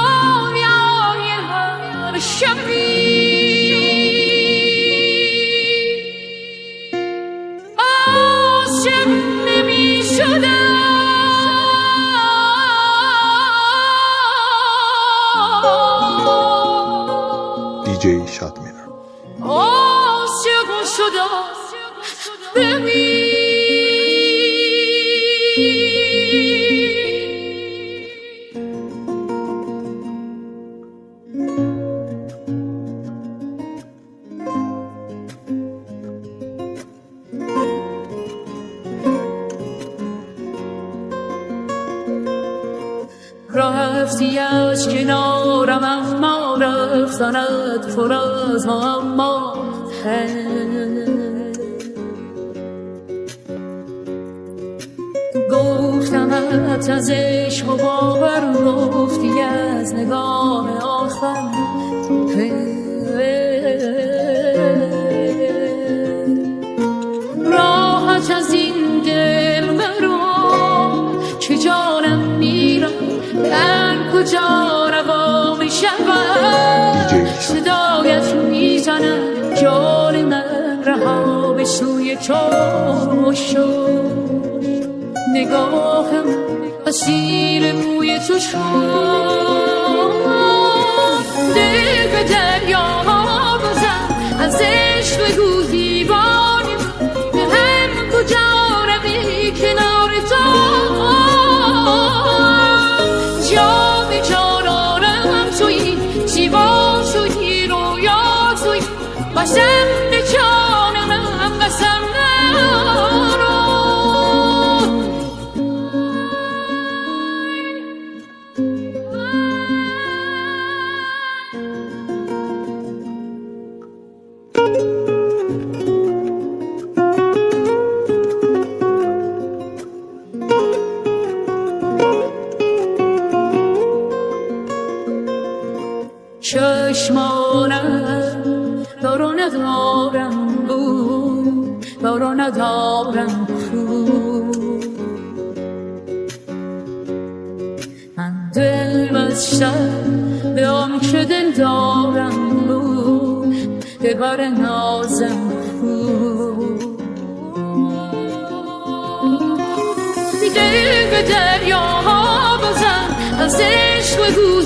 دنیای هر شبی عاشق نمی شدم دیجی شادمهر عاشق شدم ببین رفتی از کنارم اما رفتنت پر از معما گفتمت از عشق و باور گفتی از نگاه آخر راحت از این دل برو که جانم میرم من کجا روا میشود صدایت میزنم جان من رها به سوی تو شد نگاهم اسیر موی تو شد دل به دریا بزن از عشق بگو دیوانی به هم کجا روی کنار تو جام جانانم توی زیبا توی رویا توی بسم به جانم قسم نرو چشمانم دارو ندارم بود دارو ندارم بود من دل بستم به آن که دل دارم بود دلبر نازم بود دل به دریا بزن از عشق بگو